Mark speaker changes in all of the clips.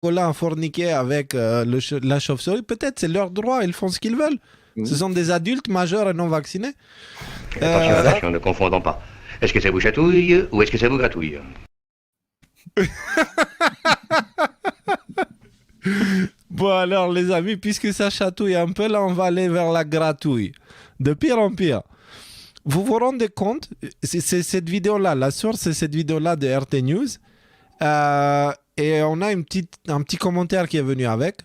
Speaker 1: Colin forniquer avec la chauve-souris, peut-être c'est leur droit, ils font ce qu'ils veulent. Ce sont des adultes majeurs et non vaccinés.
Speaker 2: Attention, ne confondons pas. Est-ce que ça vous chatouille ou est-ce que ça vous gratouille?
Speaker 1: Bon alors les amis, puisque ça chatouille un peu, là on va aller vers la gratouille. De pire en pire. Vous vous rendez compte, c'est cette vidéo-là, la source c'est cette vidéo-là de RT News. Et on a un petit commentaire qui est venu avec.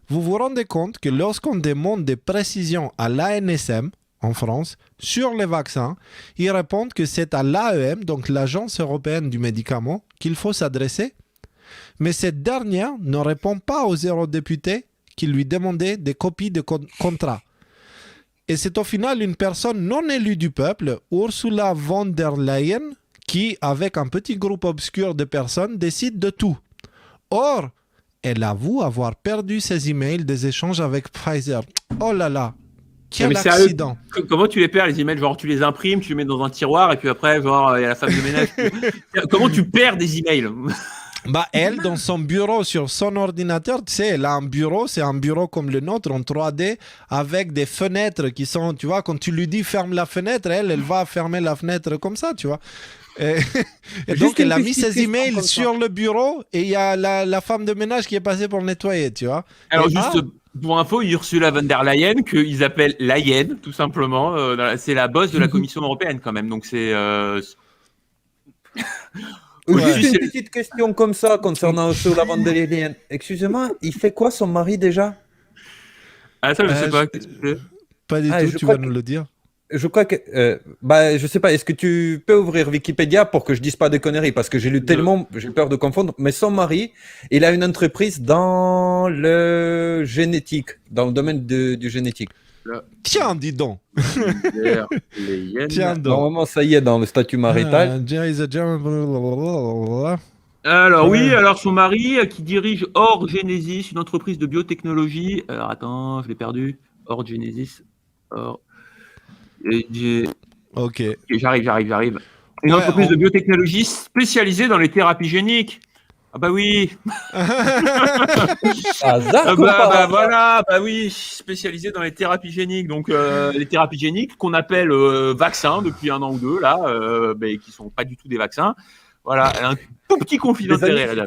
Speaker 1: Vous vous rendez compte que lorsqu'on demande des précisions à l'ANSM en France sur les vaccins, ils répondent que c'est à l'AEM, donc l'Agence européenne du médicament, qu'il faut s'adresser. Mais cette dernière ne répond pas aux eurodéputés qui lui demandaient des copies de contrats. Et c'est au final une personne non élue du peuple, Ursula von der Leyen, qui, avec un petit groupe obscur de personnes, décide de tout. Or, elle avoue avoir perdu ses emails des échanges avec Pfizer. Oh là là, quel accident.
Speaker 3: Comment tu les perds, les emails? Genre, tu les imprimes, tu les mets dans un tiroir, et puis après, genre, il y a la femme de ménage. Comment tu perds des emails?
Speaker 1: Bah, elle, dans son bureau, sur son ordinateur, tu sais, elle a un bureau, c'est un bureau comme le nôtre, en 3D, avec des fenêtres qui sont, tu vois, quand tu lui dis ferme la fenêtre, elle va fermer la fenêtre comme ça, tu vois. Et donc, elle a mis ses emails sur le bureau et il y a la femme de ménage qui est passée pour nettoyer, tu vois.
Speaker 3: Alors, pour info, Ursula von der Leyen, qu'ils appellent Leyen, tout simplement. C'est la boss de la Commission européenne, quand même. Donc, c'est...
Speaker 4: Juste une petite question comme ça concernant Ursula von der Leyen. Excusez-moi, il fait quoi son mari déjà?
Speaker 3: Ah, ça, je sais pas.
Speaker 1: Pas du tout, tu vas nous le dire.
Speaker 4: Je crois que, je sais pas, est-ce que tu peux ouvrir Wikipédia pour que je dise pas de conneries, parce que j'ai lu tellement, j'ai peur de confondre, mais son mari, il a une entreprise dans le génétique, dans le domaine du génétique.
Speaker 1: Tiens, dis donc.
Speaker 4: Tiens donc. Normalement, ça y est, dans le statut marital.
Speaker 3: Alors oui, alors son mari qui dirige Orgenesis, une entreprise de biotechnologie. Alors attends, je l'ai perdu. Orgenesis.
Speaker 1: Ok.
Speaker 3: J'arrive. Une entreprise de biotechnologie spécialisée dans les thérapies géniques. Ah bah oui. Bah oui, spécialisée dans les thérapies géniques. Donc les thérapies géniques qu'on appelle vaccins depuis 1 an ou 2 là, qui sont pas du tout des vaccins. Voilà, un tout petit conflit d'intérêt là.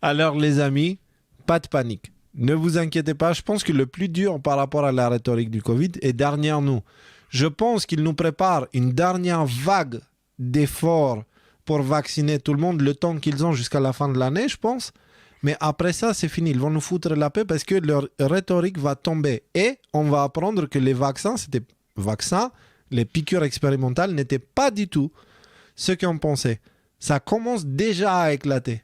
Speaker 1: Alors les amis, pas de panique. Ne vous inquiétez pas, je pense que le plus dur par rapport à la rhétorique du Covid est derrière nous. Je pense qu'il nous prépare une dernière vague d'efforts pour vacciner tout le monde, le temps qu'ils ont jusqu'à la fin de l'année, je pense. Mais après ça, c'est fini. Ils vont nous foutre la paix parce que leur rhétorique va tomber. Et on va apprendre que les vaccins, les piqûres expérimentales n'étaient pas du tout ce qu'on pensait. Ça commence déjà à éclater.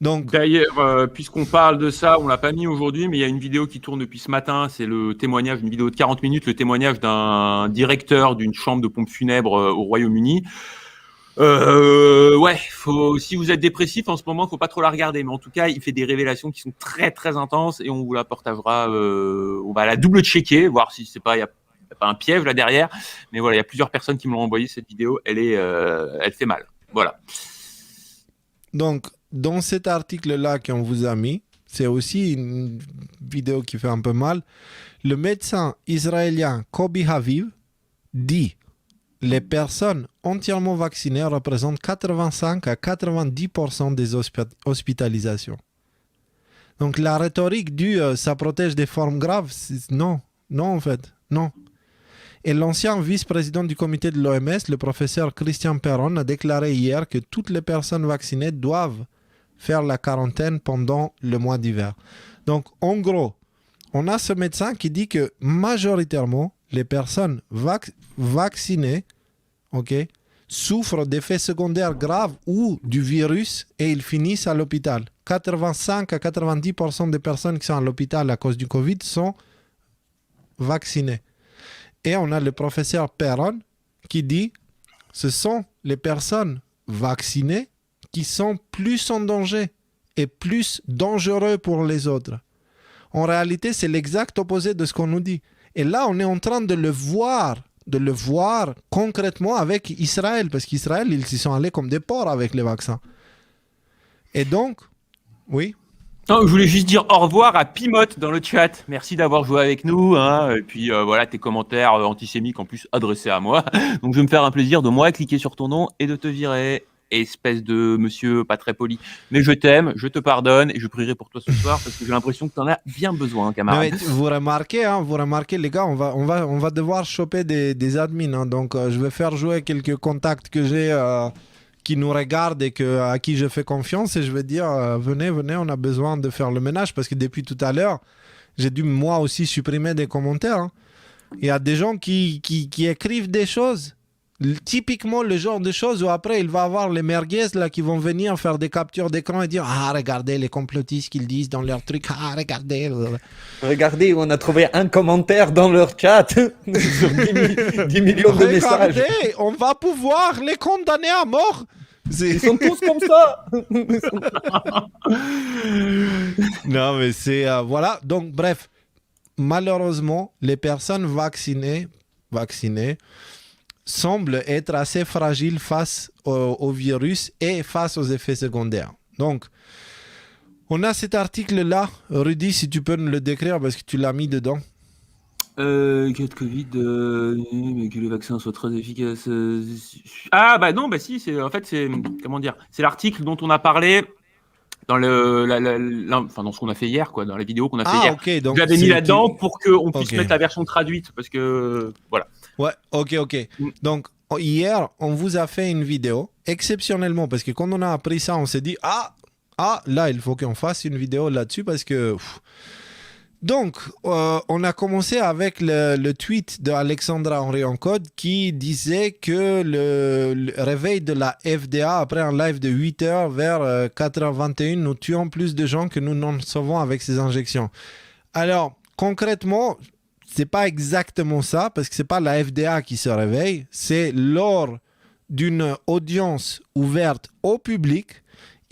Speaker 1: Donc,
Speaker 3: d'ailleurs, puisqu'on parle de ça, on l'a pas mis aujourd'hui, mais il y a une vidéo qui tourne depuis ce matin. C'est le témoignage, une vidéo de 40 minutes, le témoignage d'un directeur d'une chambre de pompes funèbres au Royaume-Uni. Si vous êtes dépressif en ce moment, faut pas trop la regarder. Mais en tout cas, il fait des révélations qui sont très très intenses et on vous la partagera. On va la double checker, voir si c'est pas, il y a pas un piège là derrière. Mais voilà, il y a plusieurs personnes qui me l'ont envoyé cette vidéo. Elle fait mal. Voilà.
Speaker 1: Donc, dans cet article-là qu'on vous a mis, c'est aussi une vidéo qui fait un peu mal. Le médecin israélien Kobi Haviv dit: les personnes entièrement vaccinées représentent 85 à 90% des hospitalisations. Donc la rhétorique du ça protège des formes graves, non en fait, non. Et l'ancien vice-président du comité de l'OMS, le professeur Christian Perron, a déclaré hier que toutes les personnes vaccinées doivent faire la quarantaine pendant le mois d'hiver. Donc en gros, on a ce médecin qui dit que majoritairement, les personnes vaccinées souffrent d'effets secondaires graves ou du virus et ils finissent à l'hôpital. 85 à 90% des personnes qui sont à l'hôpital à cause du Covid sont vaccinées. Et on a le professeur Perron qui dit que ce sont les personnes vaccinées qui sont plus en danger et plus dangereux pour les autres. En réalité, c'est l'exact opposé de ce qu'on nous dit. Et là, on est en train de le voir concrètement avec Israël, parce qu'Israël, ils s'y sont allés comme des porcs avec les vaccins. Et donc, oui.
Speaker 3: Non, je voulais juste dire au revoir à Pimote dans le chat. Merci d'avoir joué avec nous. Hein. Et puis voilà, tes commentaires antisémites en plus adressés à moi. Donc je vais me faire un plaisir de moi cliquer sur ton nom et de te virer. Espèce de monsieur pas très poli. Mais je t'aime, je te pardonne et je prierai pour toi ce soir parce que j'ai l'impression que tu en as bien besoin, camarade.
Speaker 1: Non, mais vous remarquez, les gars, on va devoir choper des admins. Hein. Donc je vais faire jouer quelques contacts que j'ai qui nous regardent et à qui je fais confiance et je vais dire venez, on a besoin de faire le ménage parce que depuis tout à l'heure, j'ai dû moi aussi supprimer des commentaires. Hein. Il y a des gens qui écrivent des choses. Typiquement le genre de choses où après il va avoir les merguez là qui vont venir faire des captures d'écran et dire ah regardez les complotistes qu'ils disent dans leur truc, ah
Speaker 4: regardez on a trouvé un commentaire dans leur chat sur 10 millions de messages.
Speaker 1: Regardez, on va pouvoir les condamner à mort.
Speaker 4: Ils sont tous comme ça.
Speaker 1: Non mais c'est voilà, donc bref, malheureusement les personnes vaccinées semble être assez fragile face au virus et face aux effets secondaires. Donc, on a cet article-là. Rudy, si tu peux nous le décrire parce que tu l'as mis dedans.
Speaker 3: Cas de Covid, mais que les vaccins soient très efficaces. Ah bah non, bah si, c'est comment dire, c'est l'article dont on a parlé dans dans ce qu'on a fait hier, quoi, dans la vidéo qu'on a fait hier.
Speaker 1: Okay, donc
Speaker 3: j'avais mis là-dedans pour qu'on puisse mettre la version traduite, parce que voilà.
Speaker 1: Ouais, ok. Donc hier, on vous a fait une vidéo exceptionnellement parce que quand on a appris ça, on s'est dit là, il faut qu'on fasse une vidéo là-dessus parce que. Donc, on a commencé avec le tweet de Alexandra Henry Encode qui disait que le réveil de la FDA après un live de 8h vers 4h21, nous tuons plus de gens que nous n'en sauvons avec ces injections. Alors, concrètement, c'est pas exactement ça parce que c'est pas la FDA qui se réveille, c'est lors d'une audience ouverte au public.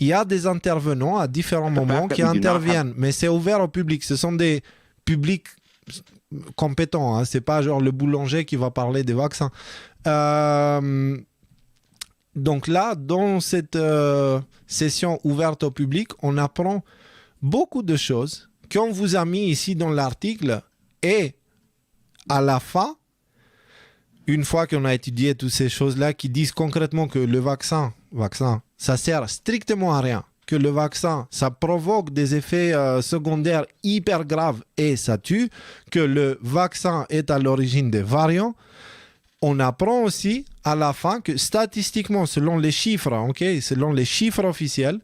Speaker 1: Il y a des intervenants à différents moments qui interviennent, mais c'est ouvert au public. Ce sont des publics compétents. Hein. C'est pas genre le boulanger qui va parler des vaccins. Donc là, dans cette session ouverte au public, on apprend beaucoup de choses qu'on vous a mis ici dans l'article. Et à la fin, une fois qu'on a étudié toutes ces choses-là qui disent concrètement que le vaccin, ça sert strictement à rien, que le vaccin, ça provoque des effets secondaires hyper graves et ça tue, que le vaccin est à l'origine des variants, on apprend aussi à la fin que statistiquement, selon les chiffres, selon les chiffres officiels,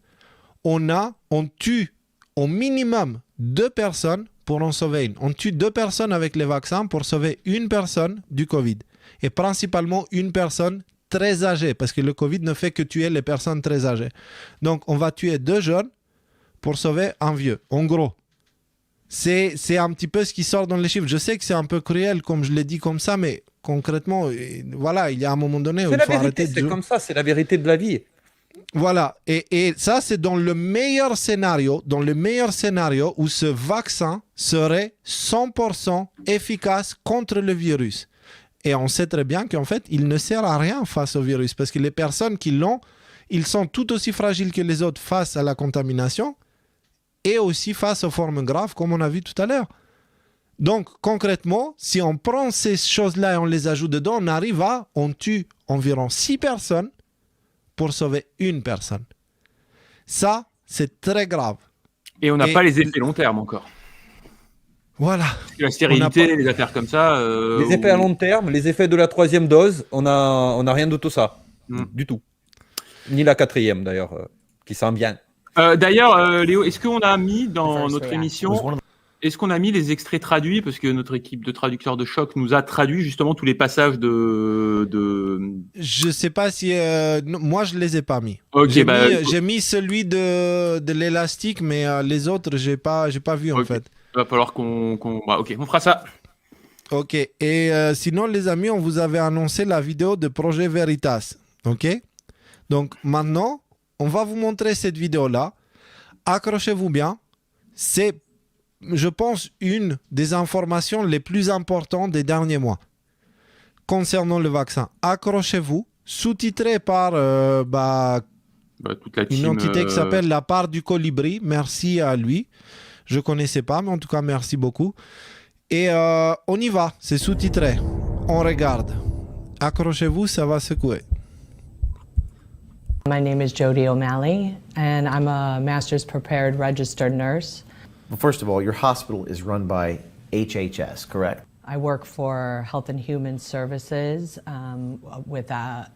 Speaker 1: on tue au minimum 2 personnes pour en sauver une. On tue 2 personnes avec les vaccins pour sauver une personne du Covid. Et principalement une personne très âgée, parce que le Covid ne fait que tuer les personnes très âgées. Donc, on va tuer 2 jeunes pour sauver un vieux. En gros, c'est un petit peu ce qui sort dans les chiffres. Je sais que c'est un peu cruel, comme je l'ai dit comme ça, mais concrètement, voilà, il y a un moment donné où il faut arrêter de jouer.
Speaker 4: C'est comme ça, c'est la vérité de la vie.
Speaker 1: Voilà, et ça, c'est dans le meilleur scénario où ce vaccin serait 100% efficace contre le virus. Et on sait très bien qu'en fait, il ne sert à rien face au virus parce que les personnes qui l'ont, ils sont tout aussi fragiles que les autres face à la contamination et aussi face aux formes graves, comme on a vu tout à l'heure. Donc, concrètement, si on prend ces choses-là et on les ajoute dedans, on tue environ 6 personnes pour sauver une personne. Ça, c'est très grave.
Speaker 3: Et on n'a pas les effets long terme encore.
Speaker 1: Voilà.
Speaker 3: Parce que la stérilité, les affaires comme ça.
Speaker 4: Les effets à long terme, les effets de la 3e dose, on a rien de tout ça. Du tout. Ni la 4e d'ailleurs, qui sent bien.
Speaker 3: D'ailleurs, Léo, est-ce qu'on a mis dans notre émission, est-ce qu'on a mis les extraits traduits, parce que notre équipe de traducteurs de choc nous a traduit justement tous les passages de...
Speaker 1: Je sais pas si... non, moi, je les ai pas mis.
Speaker 3: Okay,
Speaker 1: j'ai mis celui de l'élastique, mais les autres, j'ai pas vu en fait.
Speaker 3: Il va falloir qu'on... ok, on fera ça.
Speaker 1: Ok, et sinon, les amis, on vous avait annoncé la vidéo de Projet Veritas. Ok? Donc maintenant, on va vous montrer cette vidéo-là. Accrochez-vous bien. C'est, je pense, une des informations les plus importantes des derniers mois concernant le vaccin. Accrochez-vous. Sous-titré par
Speaker 3: Toute la team,
Speaker 1: Une entité qui s'appelle La Part du Colibri. Merci à lui. Je ne connaissais pas, mais en tout cas, merci beaucoup. Et on y va. C'est sous-titré. On regarde. Accrochez-vous, ça va secouer.
Speaker 5: My name is Jody O'Malley, and I'm a master's prepared registered nurse.
Speaker 6: Well, first of all, your hospital is run by HHS, correct?
Speaker 5: I work for Health and Human Services with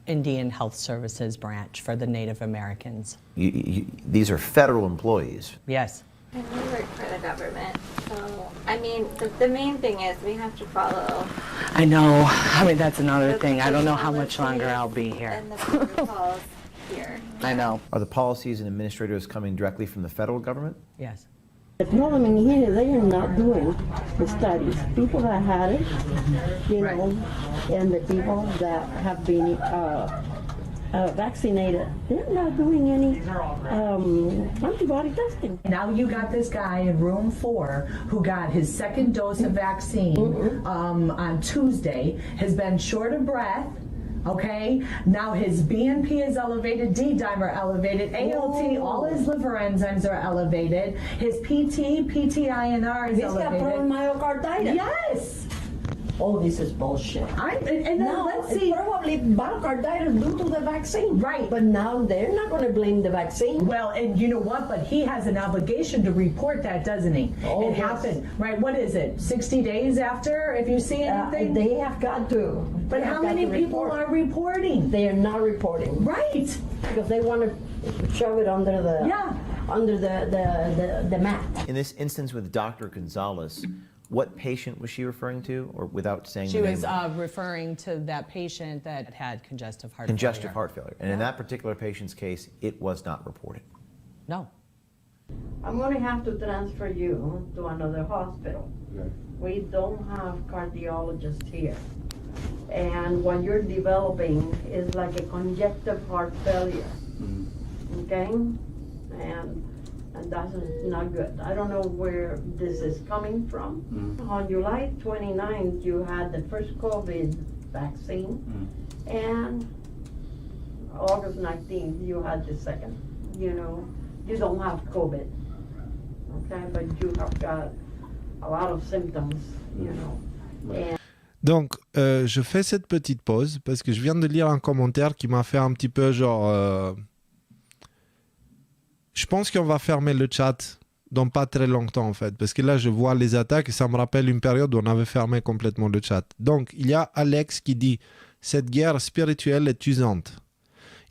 Speaker 5: Indian Health Services branch for the Native Americans.
Speaker 6: These are federal employees.
Speaker 5: Yes.
Speaker 7: And we work for the government. So, I mean, the main thing is we have to follow.
Speaker 5: I know. I mean, that's another thing. I don't know how much longer I'll be here.
Speaker 7: And the protocols here.
Speaker 5: I know.
Speaker 6: Are the policies and administrators coming directly from the federal government?
Speaker 5: Yes.
Speaker 8: The problem in here, they are not doing the studies. People that had it, you know, and the people that have been vaccinated, they're not doing any antibody testing.
Speaker 9: Now you got this guy in room 4 who got his second dose of vaccine on Tuesday, has been short of breath. Okay, now his BNP is elevated, D-dimer elevated, ALT, all his liver enzymes are elevated. His PTINR is elevated.
Speaker 8: He's got myocarditis.
Speaker 9: Yes.
Speaker 8: Oh, this is bullshit.
Speaker 9: And then let's see.
Speaker 8: It's probably myocarditis due to the vaccine.
Speaker 9: Right.
Speaker 8: But now they're not going to blame the vaccine.
Speaker 9: Well, and you know what? But he has an obligation to report that, doesn't he?
Speaker 8: Oh,
Speaker 9: it
Speaker 8: yes.
Speaker 9: happened, right? What is it? 60 days after, if you see anything?
Speaker 8: They have got to.
Speaker 9: But how many people are reporting?
Speaker 8: They are not reporting.
Speaker 9: Right.
Speaker 8: Because they want to shove it under the mat.
Speaker 6: In this instance with Dr. Gonzalez, what patient was she referring to, or without saying
Speaker 5: She
Speaker 6: the
Speaker 5: was
Speaker 6: name?
Speaker 5: referring to that patient that had congestive heart
Speaker 6: Congestive
Speaker 5: failure.
Speaker 6: heart failure. And in that particular patient's case, it was not reported.
Speaker 5: No.
Speaker 8: I'm going to have to transfer you to another hospital. We don't have cardiologists here. And what you're developing is like a congestive heart failure. Okay? And that's not good. I don't know where this is coming from. On July 29th, you had the first COVID vaccine. And August 19th, you had the second. You know, you don't have COVID. Okay? But you have got a lot of symptoms, you know. And
Speaker 1: Donc, je fais cette petite pause parce que je viens de lire un commentaire qui m'a fait un petit peu genre... Je pense qu'on va fermer le chat dans pas très longtemps en fait. Parce que là, je vois les attaques et ça me rappelle une période où on avait fermé complètement le chat. Donc, il y a Alex qui dit « Cette guerre spirituelle est usante.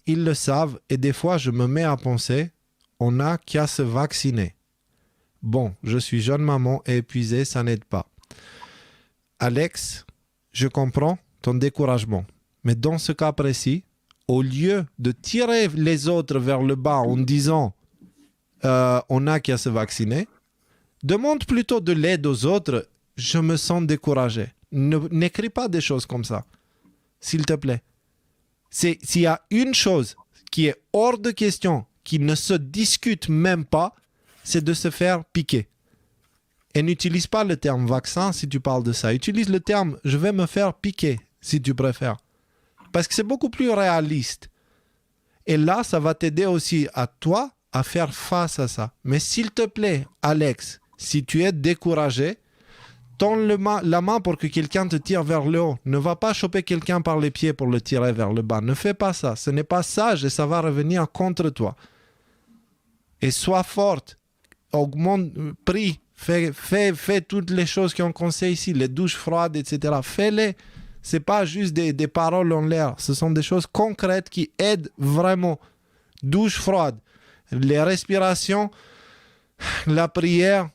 Speaker 1: Ils le savent et des fois, je me mets à penser « On n'a qu'à se vacciner. » Bon, je suis jeune maman et épuisée, ça n'aide pas. Alex, je comprends ton découragement. Mais dans ce cas précis, au lieu de tirer les autres vers le bas en disant on n'a qu'à se vacciner, demande plutôt de l'aide aux autres. Je me sens découragé. N'écris pas des choses comme ça, s'il te plaît. S'il y a une chose qui est hors de question, qui ne se discute même pas, c'est de se faire piquer. Et n'utilise pas le terme vaccin si tu parles de ça. Utilise le terme je vais me faire piquer si tu préfères. Parce que c'est beaucoup plus réaliste. Et là, ça va t'aider aussi à toi à faire face à ça. Mais s'il te plaît, Alex, si tu es découragé, tends la main pour que quelqu'un te tire vers le haut. Ne va pas choper quelqu'un par les pieds pour le tirer vers le bas. Ne fais pas ça. Ce n'est pas sage et ça va revenir contre toi. Et sois forte. Augmente, prie. Fais toutes les choses qu'on conseille ici, les douches froides, etc. Fais-les. Ce n'est pas juste des paroles en l'air. Ce sont des choses concrètes qui aident vraiment. Douche froide, les respirations, la prière,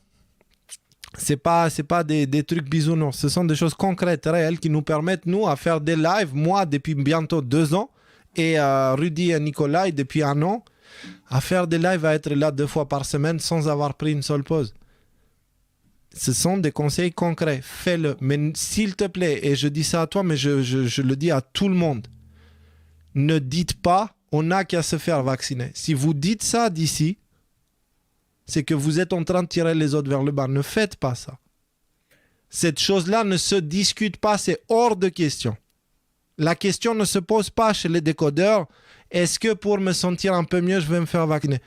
Speaker 1: c'est pas des trucs bisounours. Ce sont des choses concrètes, réelles, qui nous permettent, nous, à faire des lives. Moi, depuis bientôt 2 ans, et Rudy et Nicolas, depuis 1 an, à faire des lives, à être là 2 fois par semaine sans avoir pris une seule pause. Ce sont des conseils concrets. Fais-le. Mais s'il te plaît, et je dis ça à toi, mais je le dis à tout le monde, ne dites pas on n'a qu'à se faire vacciner. Si vous dites ça d'ici, c'est que vous êtes en train de tirer les autres vers le bas. Ne faites pas ça. Cette chose-là ne se discute pas, c'est hors de question. La question ne se pose pas chez les décodeurs est-ce que pour me sentir un peu mieux, je vais me faire vacciner?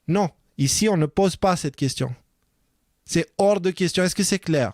Speaker 1: Non, ici, on ne pose pas cette question. C'est hors de question. Est-ce que c'est clair?